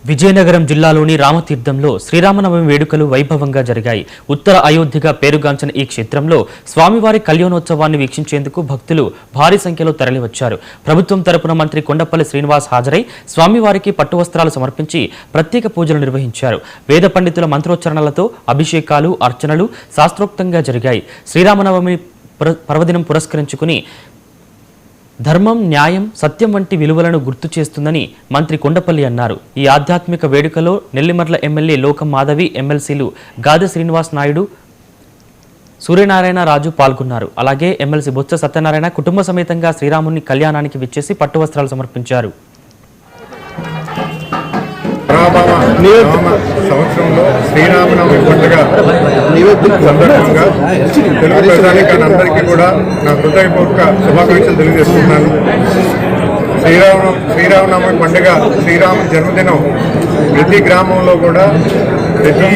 విజయనగరం జిల్లాలోని రామతీర్థంలో శ్రీరామనవమి వేడుకలు వైభవంగా జరిగాయి. ఉత్తర అయోధ్యగా పేరుగాంచిన ఈ క్షేత్రంలో స్వామివారి కళ్యాణోత్సవాన్ని వీక్షించేందుకు భక్తులు భారీ సంఖ్యలో తరలివచ్చారు. ప్రభుత్వం తరపున మంత్రి కొండపల్లి శ్రీనివాస్ హాజరై స్వామివారికి పట్టువస్త్రాలు సమర్పించి ప్రత్యేక పూజలు నిర్వహించారు. వేద పండితుల మంత్రోచ్చరణలతో అభిషేకాలు, అర్చనలు శాస్త్రోక్తంగా జరిగాయి. శ్రీరామనవమి పర్వదినం పురస్కరించుకుని ధర్మం, న్యాయం, సత్యం వంటి విలువలను గుర్తు చేస్తుందని మంత్రి కొండపల్లి అన్నారు. ఈ ఆధ్యాత్మిక వేడుకలో నెల్లిమర్ల ఎమ్మెల్యే లోకం మాధవి, ఎమ్మెల్సీలు గాదె శ్రీనివాస్ నాయుడు, సూర్యనారాయణ రాజు పాల్గొన్నారు. అలాగే ఎమ్మెల్సీ బొత్స సత్యనారాయణ కుటుంబ సమేతంగా శ్రీరాముని కళ్యాణానికి విచ్చేసి పట్టు వస్త్రాలు సమర్పించారు. సంవత్సరంలో శ్రీరామనవమి పండుగ సందర్భంగా తెలుగు ప్రజానికానందరికీ కూడా నా హృదయపూర్వక శుభాకాంక్షలు తెలియజేస్తున్నాను. శ్రీరామనవమి పండుగ, శ్రీరామ జన్మదినం ప్రతి గ్రామంలో కూడా ప్రతి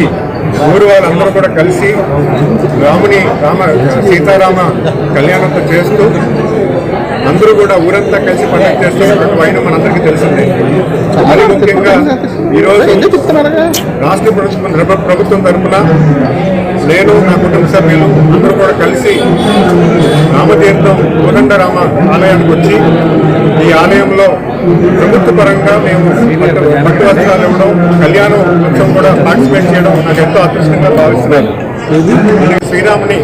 ఊరు వాళ్ళందరూ కూడా కలిసి సీతారామ కళ్యాణంతో చేస్తూ అందరూ కూడా ఊరంతా కలిసి పండుగ చేస్తున్నటువంటి వైన మనందరికీ తెలిసిందే. మరి ముఖ్యంగా ఈరోజు రాష్ట్ర ప్రభుత్వం తరఫున నేను, నా కుటుంబ సభ్యులు అందరూ కూడా కలిసి రామతీర్థం కోదండరామ ఆలయానికి వచ్చి ఈ ఆలయంలో ప్రభుత్వ పరంగా మేము పట్టు వస్త్రాలు ఇవ్వడం, కళ్యాణం ఉత్సవం కూడా పార్టిసిపేట్ చేయడం నాకు ఎంతో అదృష్టంగా భావిస్తున్నాను. శ్రీరాముని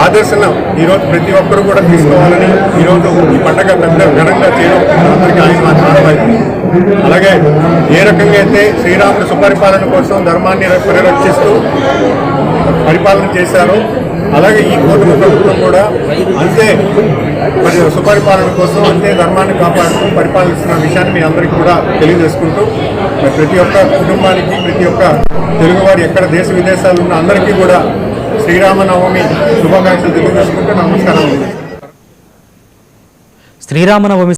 ఆదర్శన ఈరోజు ప్రతి ఒక్కరూ కూడా తీసుకోవాలని ఈరోజు ఈ పండుగ పెద్ద ఘనంగా చేయడం అందరికీ ఆయన ఆనవాయితీ. అలాగే ఏ రకంగా అయితే శ్రీరాముని సుపరిపాలన కోసం ధర్మాన్ని పరిరక్షిస్తూ పరిపాలన చేశారో, అలాగే ఈ కూటమి ప్రభుత్వం కూడా అంతే సుపరిపాలన కోసం అంతే ధర్మాన్ని కాపాడుతూ పరిపాలిస్తున్న విషయాన్ని మీ అందరికీ కూడా తెలియజేసుకుంటూ ప్రతి ఒక్క కుటుంబానికి, ప్రతి ఒక్క తెలుగువారి ఎక్కడ దేశ విదేశాలు ఉన్న అందరికీ కూడా శ్రీరామనవమి శుభాకాంక్షలు తెలియజేసుకుంటూ నమస్కారం. శ్రీరామనవమి